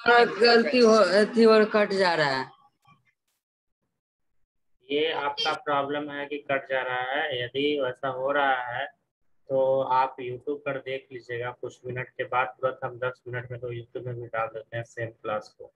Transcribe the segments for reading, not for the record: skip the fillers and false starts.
गलती हो थी और कट जा रहा है। ये आपका प्रॉब्लम है कि कट जा रहा है। यदि वैसा हो रहा है तो आप YouTube पर देख लीजिएगा, कुछ मिनट के बाद तुरंत हम 10 मिनट में तो YouTube में भी डाल देते हैं सेम क्लास को।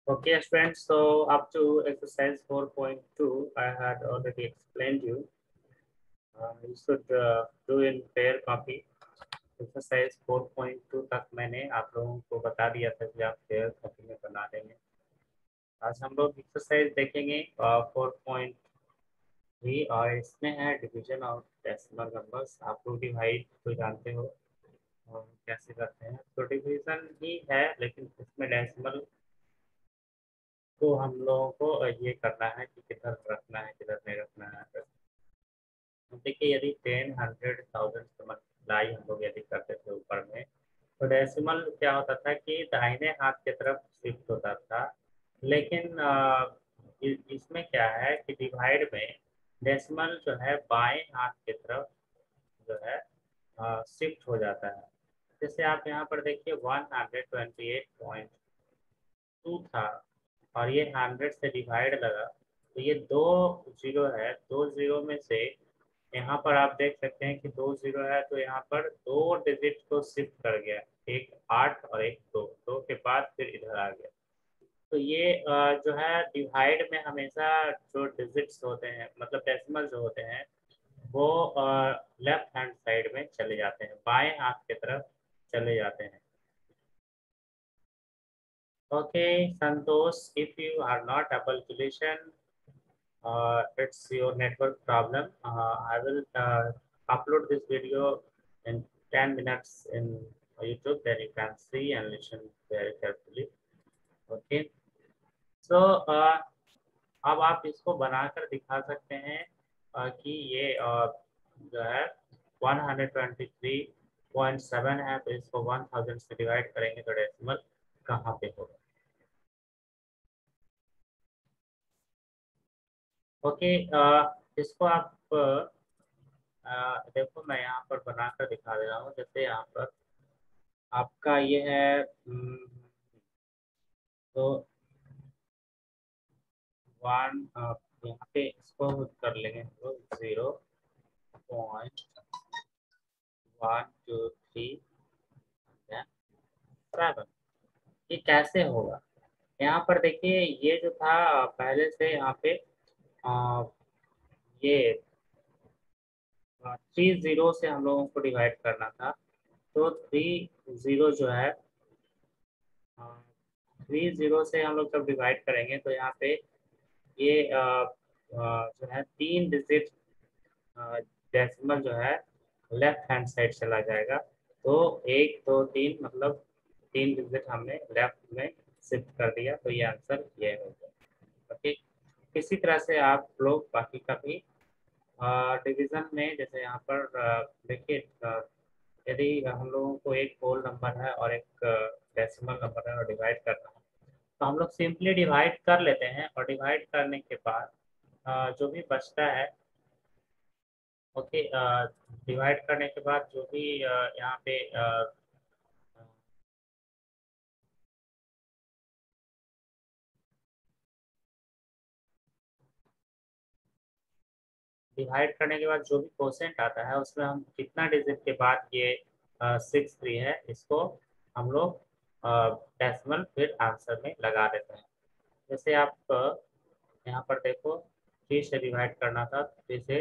Okay, friends, so up to exercise 4.2, I had already explained you. You should do in pair copy. Exercise 4.2 तक मैंने आप लोगों को बता दिया था कि आप पेयर कॉपी में बना देंगे। आज हम लोग एक्सरसाइज देखेंगे 4.3 और इसमें है डिवीजन ऑफ डेसिमल नंबर्स। आप लोग डिवाइड तो जानते हो और कैसे करते हैं, तो डिवीजन ही है लेकिन इसमें डेसिमल तो हम लोगों को ये करना है कि किधर रखना है किधर नहीं रखना है। तो देखिए, यदि 10, 100, 1000 से मल्टीप्लाई हम लोग यदि करते थे ऊपर में, तो डेसिमल क्या होता था कि दाहिने हाथ की तरफ शिफ्ट होता था। लेकिन इसमें क्या है कि डिवाइड में डेसिमल जो है बाएं हाथ की तरफ जो है शिफ्ट हो जाता है। जैसे आप यहाँ पर देखिए 128.2 था और ये 100 से डिवाइड लगा, तो ये दो जीरो है। दो जीरो में से यहाँ पर आप देख सकते हैं कि दो जीरो है, तो यहाँ पर दो डिजिट को शिफ्ट कर गया, एक 8 और एक 2, 2 के बाद फिर इधर आ गया। तो ये जो है डिवाइड में हमेशा जो डिजिट्स होते हैं मतलब डेसिमल जो होते हैं वो लेफ्ट हैंड साइड में चले जाते हैं, बाएं हाथ की तरफ चले जाते हैं। Okay, Santosh, if you are not able to listen, it's your network problem. I will upload this video in 10 minutes in YouTube, then you can see and listen very carefully. Okay, so अब आप इसको बनाकर दिखा सकते हैं कि ये जो है 123.7 है, तो इसको 1000 से डिवाइड करेंगे तो डेसिमल कहाँ पे होगा। ओके, इसको आप देखो, मैं यहाँ पर बनाकर दिखा दे रहा हूँ। जैसे यहाँ पर आपका ये है तो वन, यहाँ पे इसको कर लेंगे तो 0.123 ये कैसे होगा। यहाँ पर देखिए, ये जो था पहले से यहाँ पे ये 30 से हम लोगों को डिवाइड करना था, तो 30 जो है 30 से हम लोग जब डिवाइड करेंगे तो यहाँ पे ये जो है 3 डिजिट डेसिमल जो है लेफ्ट हैंड साइड चला जाएगा। तो 1 2 3 मतलब 3 डिजिट हमने लेफ्ट में शिफ्ट कर दिया, तो ये आंसर ये हो गया। ओके, इसी तरह से आप लोग बाकी का भी डिवीजन में, जैसे यहाँ पर देखिए, यदि हम लोगों को एक होल नंबर है और एक डेसिमल नंबर है और डिवाइड करना है, तो हम लोग सिंपली डिवाइड कर लेते हैं और डिवाइड करने के बाद जो भी बचता है, ओके, डिवाइड करने के बाद जो भी यहाँ पे डिवाइड करने के बाद जो भी क्वोशेंट आता है उसमें हम कितना डिजिट के बाद ये 6 3 है, इसको हम लोग डेसिमल फिर आंसर में लगा देते हैं। जैसे आप यहाँ पर देखो, 3 से डिवाइड करना था, 3 से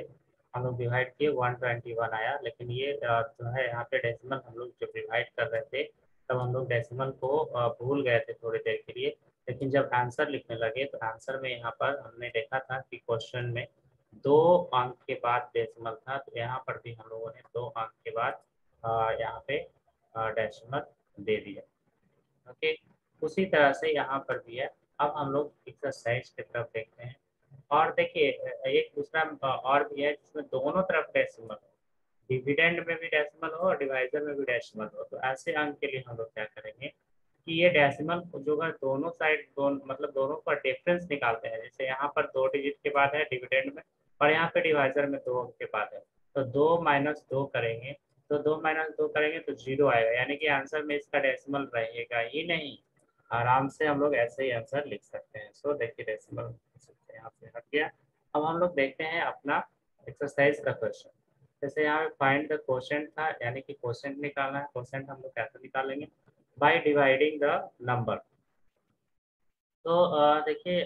हम लोग डिवाइड किए 121 आया, लेकिन ये जो है यहाँ पे डेसिमल हम लोग जब डिवाइड कर रहे थे तब हम लोग डेसिमल को भूल गए थे थोड़ी देर के लिए, लेकिन जब आंसर लिखने लगे तो आंसर में यहाँ पर हमने देखा था कि क्वेश्चन में 2 अंक के बाद डेसिमल था, तो यहाँ पर भी हम लोगों ने 2 अंक के बाद यहाँ पे डेसिमल दे दिया। ओके, उसी तरह से यहाँ पर भी है। अब हम लोग एक्सरसाइज की तरफ देखते हैं, और देखिए एक दूसरा और भी है जिसमें दोनों तरफ डेसिमल हो, डिविडेंड में भी डेसिमल हो और डिवाइजर में भी डेसिमल हो। तो ऐसे अंक के लिए हम लोग क्या करेंगे कि ये डेसिमल जो है दोनों साइड मतलब दोनों का डिफरेंस निकालते हैं। जैसे यहाँ पर 2 डिजिट के बाद है डिविडेंड में, और यहाँ पे डिवाइजर में 2 अंक के बाद है, तो 2 माइनस 2 करेंगे, तो 2 माइनस 2 करेंगे तो 0 आएगा, यानी कि आंसर में इसका डेसिमल रहेगा ही नहीं। आराम से हम लोग ऐसे ही आंसर लिख सकते हैं। सो देखिए डेसिमल यहाँ से हट गया। अब हम लोग देखते हैं अपना एक्सरसाइज का क्वेश्चन। जैसे यहाँ पे फाइंड द क्वोशेंट था, यानी कि क्वोशेंट निकालना है। क्वोशेंट हम लोग कैसे निकालेंगे? By dividing the number. तो देखिए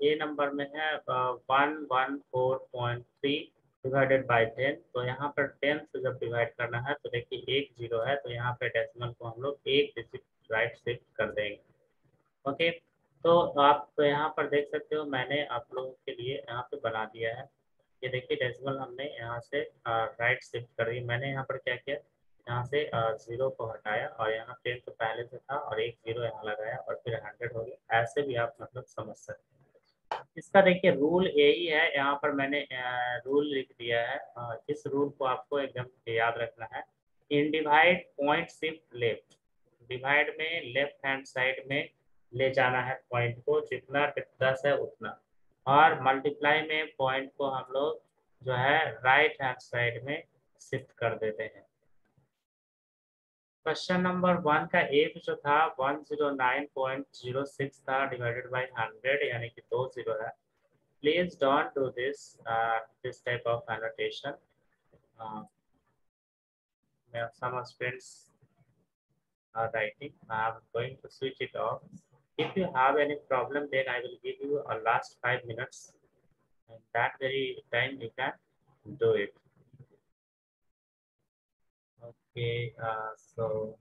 ए नंबर में है 114.3 डिवाइडेड बाय 10, तो यहाँ पर 10 से जब डिवाइड करना है तो देखिए 1 0 है, तो यहाँ पे डेसिमल को हम लोग एक डिजिट राइट शिफ्ट कर देंगे। ओके, तो आप तो यहाँ पर देख सकते हो मैंने आप लोगों के लिए यहाँ पे बना दिया है। ये देखिए डेसिमल हमने यहाँ से राइट शिफ्ट कर दी। मैंने यहाँ पर क्या किया, यहाँ से 0 को हटाया और यहाँ 10 तो पहले से था और एक 0 यहाँ लगाया और फिर 100 हो गया। ऐसे भी आप मतलब समझ सकते हैं। इसका देखिए रूल यही है, यहाँ पर मैंने रूल लिख दिया है। इस रूल को आपको एकदम याद रखना है। इन divide point shift left, divide में लेफ्ट हैंड साइड में ले जाना है पॉइंट को, जितना 10 है उतना, और मल्टीप्लाई में पॉइंट को हम लोग जो है राइट हैंड साइड में शिफ्ट कर देते हैं। क्वेश्चन नंबर 1 का एफ जो था 109.06 था डिवाइडेड बाय 100, यानी कि 2 0 है। Please don't do this type of annotation. some students are writing. I am going to switch it off. If you have any problem, then I will give you a last 5 minutes, and that very time you can do it. Okay, so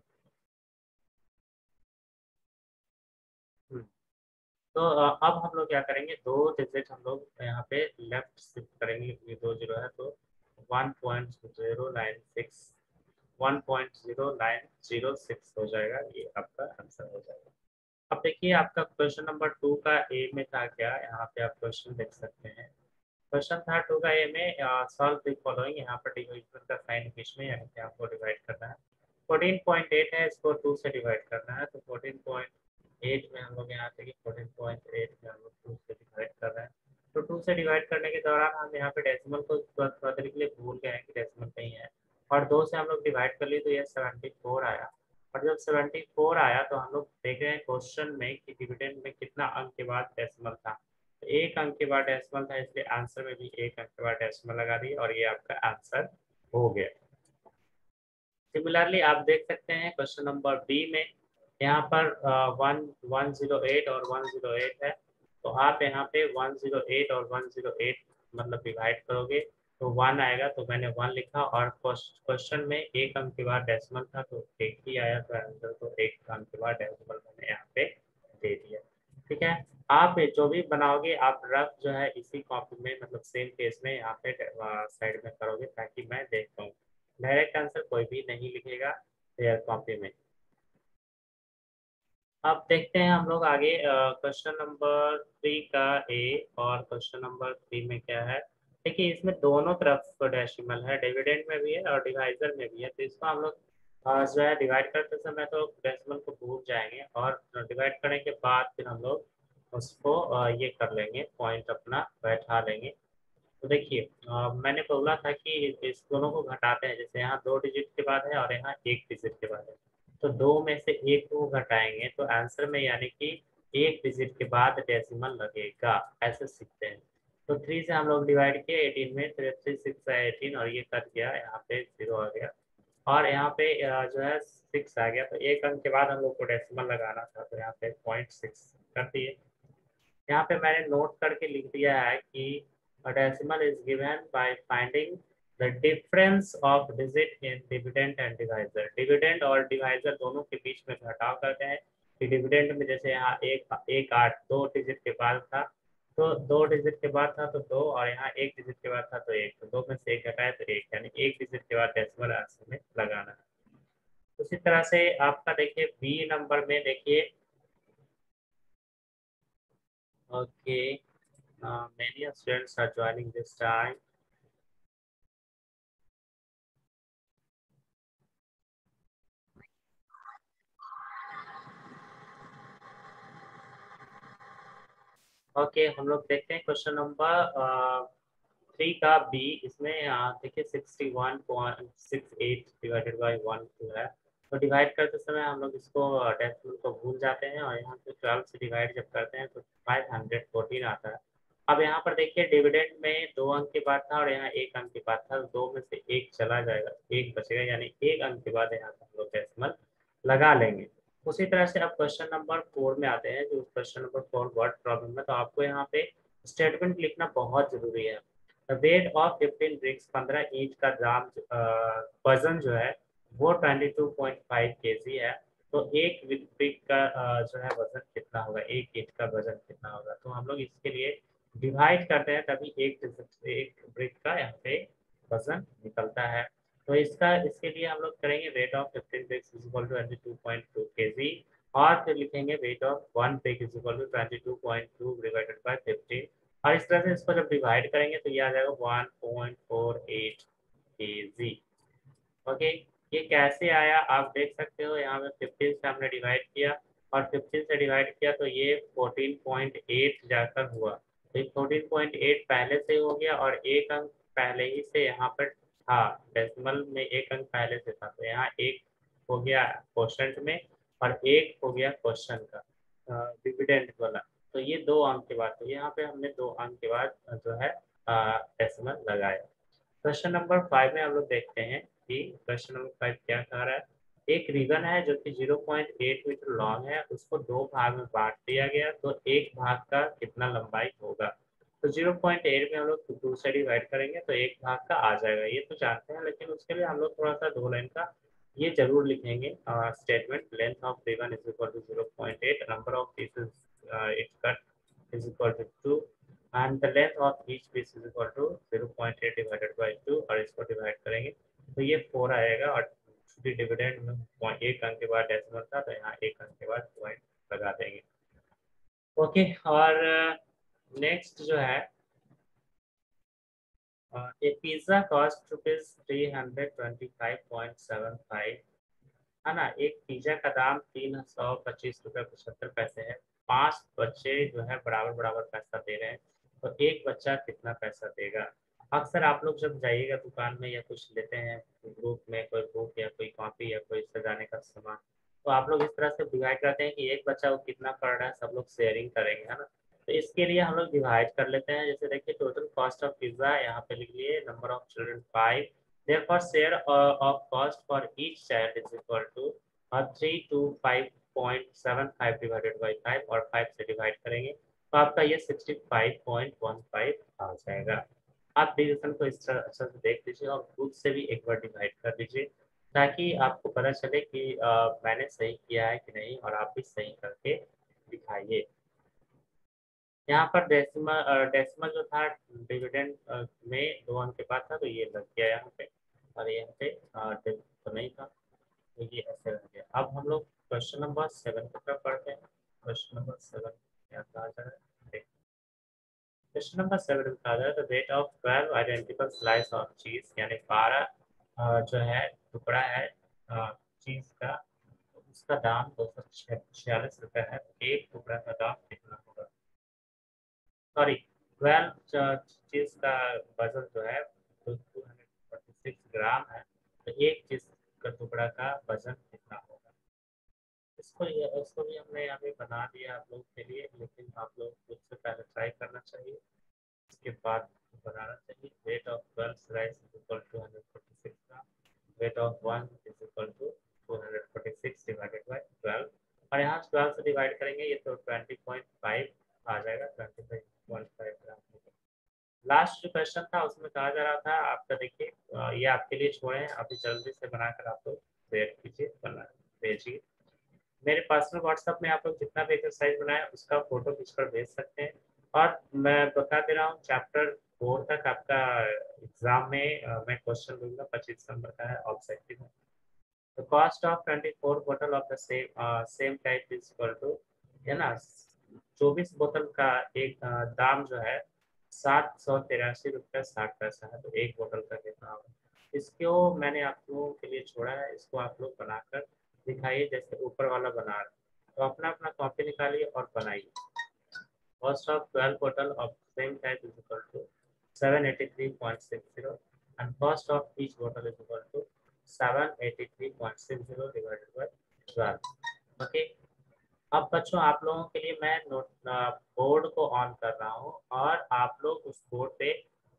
तो अब हम लोग क्या करेंगे, 2 digit हम लोग यहाँ पे लेफ्ट शिफ्ट करेंगे, ये 2 0 है तो 1.096 1.0906 हो जाएगा, ये आपका आंसर हो जाएगा। अब देखिए आपका क्वेश्चन नंबर 2 का ए में था क्या, यहाँ पे आप क्वेश्चन देख सकते हैं। क्वेश्चन था 2 का ए में सॉल्व द फॉलोइंग, यहाँ पर डिविजन का साइन बीच में, यानी कि आपको डिवाइड करना है। 14.8 है, इसको 2 से डिवाइड करना है, तो 14.8 में हम लोग यहाँ पे 14.8 में हम लोग 2 से डिवाइड कर रहे हैं। तो 2 से डिवाइड करने के दौरान हम यहाँ पे डेसिमल को थोड़ा देर के लिए भूल गए हैं कि डेसिमल कहीं है, और 2 से हम लोग डिवाइड कर लिए तो ये 74 आया। और जब 74 आया तो हम लोग देख रहे हैं क्वेश्चन में कि डिविडेंड में कितना अंक के बाद डेसिमल था, तो 1 अंक के बाद डेसिमल था, इसलिए आंसर में भी 1 अंक के बाद डेसिमल लगा दी और ये आपका आंसर हो गया। सिमिलरली आप देख सकते हैं क्वेश्चन नंबर बी में, यहाँ पर 108 और 108 है, तो आप यहाँ पे 108 और 108 मतलब डिवाइड करोगे तो 1 आएगा, तो मैंने 1 लिखा, और क्वेश्चन में 1 अंक के बाद डेसिमल था तो 1 ही आया, तो आंसर तो 1 अंक के बाद डेसिमल मैंने यहाँ पे दे दिया। ठीक है, आप जो भी बनाओगे आप रफ जो है इसी कॉपी में मतलब सेम पेज में यहाँ पे साइड में करोगे, ताकि मैं देख पाऊँ। डायरेक्ट आंसर कोई भी नहीं लिखेगा देयर कॉपी में। अब देखते हैं हम लोग आगे क्वेश्चन नंबर 3 का ए, और क्वेश्चन नंबर 3 में क्या है। देखिए इसमें दोनों तरफ डेसिमल है, डिविडेंड में भी है और डिवाइजर में भी है, तो इसको हम लोग जो है डिवाइड करते समय तो डेसिमल को भूल जाएंगे, और डिवाइड करने के बाद फिर हम लोग उसको ये कर लेंगे, पॉइंट अपना बैठा लेंगे। तो देखिए मैंने बोला था कि इस दोनों को घटाते हैं, जैसे यहाँ 2 डिजिट के बाद है और यहाँ 1 डिजिट के बाद है, तो 2 में से 1 को घटाएंगे तो आंसर में यानी कि 1 डिजिट के बाद डेसिमल लगेगा, ऐसे सीखते हैं। तो 3 से हम लोग डिवाइड किए 18 में, 3 6 है 18 और ये कट गया, यहाँ पे 0 आ गया, और यहाँ पे जो है 6 आ गया, तो 1 अंक के बाद हम लोग को डेसिमल लगाना था, तो यहाँ पे 0.6 कर दिए। यहाँ पे मैंने नोट करके लिख दिया है कि a decimal is given by finding the difference of digit in dividend and divisor, dividend और डिवाइजर दोनों के बीच में घटाव करते हैं कि डिविडेंड में जैसे यहाँ एक 8 दो डिजिट के बाद था, तो दो डिजिट के बाद था तो दो, और यहाँ एक डिजिट के बाद था तो एक, तो दो में से एक घटाए तो एक, यानी एक डिजिट के बाद डेसिमल आंसर में लगाना है। उसी तरह से आपका देखिए बी नंबर में देखिए, okay, many students are joining this time. Okay, हम लोग देखते हैं क्वेश्चन नंबर 3 का बी। इसमें देखिए 61.68 डिवाइडेड बाई 1 जो है, तो डिवाइड करते समय हम लोग इसको डेसिमल को भूल जाते हैं, और यहाँ पे 12 से डिवाइड जब करते हैं तो 514 आता है। अब यहाँ पर देखिए डिविडेंड में 2 अंक के बाद था और यहाँ 1 अंक के बाद था, तो 2 में से 1 चला जाएगा, 1 बचेगा, यानी 1 अंक के बाद यहाँ पे हम लोग डेसिमल लगा लेंगे। उसी तरह से अब क्वेश्चन नंबर 4 में आते हैं, जो क्वेश्चन नंबर 4 वर्ड प्रॉब्लम है। तो आपको यहाँ पे स्टेटमेंट लिखना बहुत जरूरी है। वेट ऑफ 15 ब्रिक्स, 15 ईंट का दाम वजन जो है वो 22.5 केजी है। तो एक ब्रिक का जो है वजन कितना होगा, एक ईंट का वजन कितना होगा। तो हम लोग इसके लिए डिवाइड करते हैं, तभी एक ब्रिक का यहाँ पे वजन निकलता है। तो इसके लिए हम लोग करेंगे weight of 15 bricks is equal to 22.2 kg, और फिर लिखेंगे weight of 1 brick is equal to 22.2 divided by 15, और इस तरह से इसको जब डिवाइड करेंगे तो ये आ जाएगा 1.48 केजी। ओके, ये कैसे आया आप देख सकते हो, यहाँ पे 15 से हमने डिवाइड किया और 15 से डिवाइड किया तो ये 14.8 जाकर हुआ। तो 14.8 पहले से हो गया, और एक अंक पहले ही से यहाँ पर था, डेसिमल में एक अंक पहले से था, तो यहाँ एक हो गया क्वोशंट में और एक हो गया क्वेश्चन का डिविडेंड वाला। तो ये 2 अंक के बाद, तो यहाँ पे हमने 2 अंक के बाद जो है डेसिमल लगाया। क्वेश्चन नंबर 5 में हम लोग देखते हैं कि क्वेश्चन नंबर 5 क्या कह रहा है। एक रिबन है जो कि 0.8 मीटर लॉन्ग है, उसको 2 भाग में बांट दिया गया, तो एक भाग का कितना लंबाई होगा। तो 0.8 में हम लोग 2 से डिवाइड करेंगे तो एक भाग का आ जाएगा, ये तो जानते हैं, लेकिन उसके लिए हम लोग थोड़ा सा 2 लाइन का ये जरूर लिखेंगे statement. Length of ribbon is equal to 0.8, number of pieces it cut is equal to 2, and the length of each piece is equal to 0.8 divided by 2, और इसको डिवाइड करेंगे तो ये 4 आएगा, और चूंकि डिविडेंड में एक अंक के बाद डेसिमल था तो यहाँ एक अंक के बाद पॉइंट लगा देंगे। ओके, और नेक्स्ट जो है ए पिज्जा कॉस्ट रुपीज 325.75 है ना। एक पिज्जा का दाम 325 रुपये 75 पैसे है। 5 बच्चे जो है बराबर बराबर पैसा दे रहे हैं, तो एक बच्चा कितना पैसा देगा। अक्सर आप लोग जब जाइएगा दुकान में या कुछ लेते हैं ग्रुप में, कोई बुक या कोई कॉपी या कोई सजाने का सामान, तो आप लोग इस तरह से डिवाइड करते हैं कि एक बच्चा को कितना पड़ रहा है, सब लोग शेयरिंग करेंगे, है ना। तो इसके लिए हम लोग डिवाइड कर लेते हैं। जैसे देखिए टोटल कॉस्ट ऑफ पिज्जा यहाँ पे लिख लिए, number of children 5, therefore share of cost for each child is equal to 3 to 5.75 divided by 5, और 5 से डिवाइड करेंगे तो आपका ये 65.15 आ जाएगा। आप डिविजन को इस तरह अच्छे से देख लीजिए और खुद से भी एक बार डिवाइड कर लीजिए, ताकि आपको पता चले कि मैंने सही किया है कि नहीं, और आप भी सही करके दिखाइए। यहाँ पर डेसिमल जो था डिविडेंड में 2 अंक के बाद था, तो ये लग गया यहाँ पे, और यहाँ पे तो नहीं था, तो ये ऐसे रह गया। अब हम लोग क्वेश्चन नंबर 7 की तरफ पढ़ते हैं। क्वेश्चन नंबर 7 क्या कहा जा रहा है। क्वेश्चन नंबर 7 में कहा जा रहा है the wait of 12 identical slice of चीज, यानी 12 जो है टुकड़ा है चीज का, तो उसका दाम 246 रुपये है। एक टुकड़ा का दाम कितना होगा, सॉरी 12 चीज का वजन जो है तो 246 ग्राम है, तो एक चीज का टुकड़ा का वजन कितना होगा। इसको भी हमने यहाँ पे बना दिया आप लोग के लिए, लेकिन आप लोग खुद से पहले ट्राई करना चाहिए, इसके बाद बनाना चाहिए। Weight of 12 rice is equal to 146 gram, weight of 1 is equal to 246 divided by 12, और यहाँ 12 से डिवाइड करेंगे ये तो 20.5 आ जाएगा, 25.5 ग्राम। लास्ट जो क्वेश्चन था उसमें कहा जा रहा था आपका, देखिए ये आपके लिए छोड़े हैं, अभी जल्दी से बनाकर आप लोग शेयर कीजिए, बना भेजिए मेरे पर्सनल व्हाट्सएप में। आप लोग जितना भी एक्सरसाइज बनाए उसका फोटो खींचकर भेज सकते हैं। और मैं बता दे रहा हूँ चैप्टर 4 तक आपका एग्जाम में मैं क्वेश्चन दूंगा, 25 नंबर का है, ऑब्जेक्टिव है। The cost of 24 bottle of the same type is equal to, है ना, 24 बोतल का एक दाम जो है 783 रुपये 60 पैसा है, तो एक बोतल का कितना होगा। इसको मैंने आप लोगों के लिए छोड़ा है, इसको आप लोग बनाकर दिखाइए जैसे ऊपर वाला बना रहे, तो अपना अपना कॉपी निकालिए और बनाइए। Cost of 12 bottle of same type is equal to 783.60 and cost of each bottle is equal to 783.60 divided by 12. Okay, अब बच्चों आप लोगों के लिए मैं नोट बोर्ड को ऑन कर रहा हूँ और आप लोग उस बोर्ड पे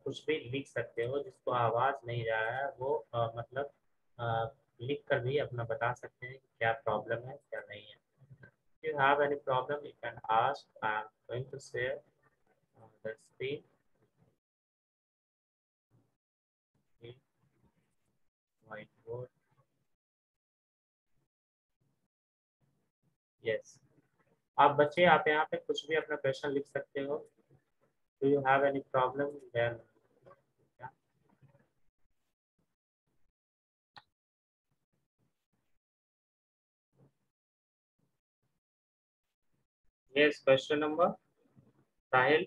कुछ भी लिख सकते हो, जिसको आवाज नहीं जा रहा है वो मतलब लिख कर भी अपना बता सकते हैं कि क्या प्रॉब्लम है क्या नहीं है। If you have any problem, you can ask. I am going to share the screen. Okay, whiteboard. Yes. आप बच्चे आप यहाँ पे कुछ भी अपना क्वेश्चन लिख सकते हो। Do you have any problem? Then yeah. Yes, question number Sahil.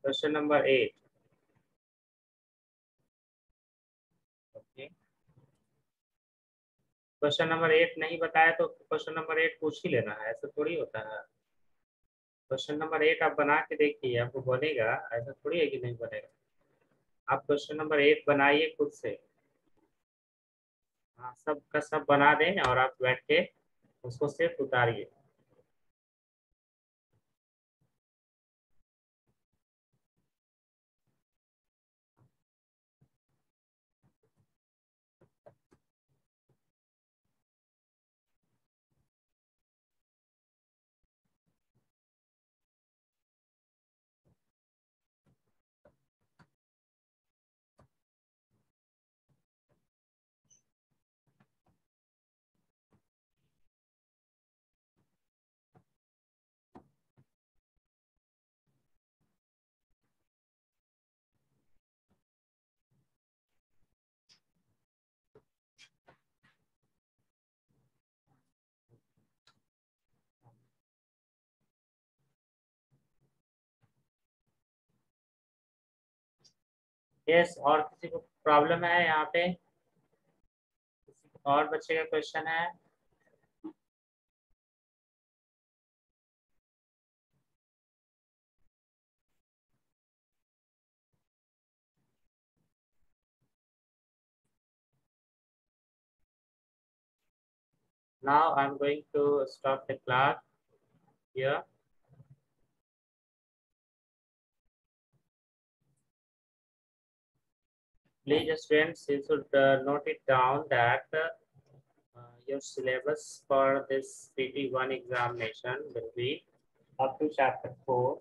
Question number 8. Okay. Question number 8 नहीं बताया तो क्वेश्चन नंबर 8 पूछ ही लेना है, ऐसा थोड़ी होता है। क्वेश्चन नंबर 8 आप बना के देखिए, आपको बनेगा, ऐसा थोड़ी है कि नहीं बनेगा। आप क्वेश्चन नंबर 8 बनाइए खुद से। हाँ, सब का सब बना दें और आप बैठ के उसको सिर्फ उतारिए। यस, और किसी को प्रॉब्लम है यहाँ पे? किसी और बच्चे का क्वेश्चन है? Now I'm going to stop the class here. Please students, you should note it down that your syllabus for this PT1 examination will be up to chapter 4.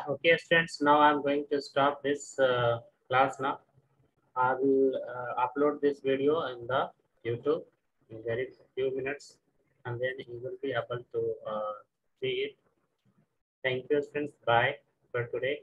Okay, students, now I'm going to stop this class now. I will upload this video in the YouTube in very few minutes, and then you will be able to see it. Thank you, students. Bye for today.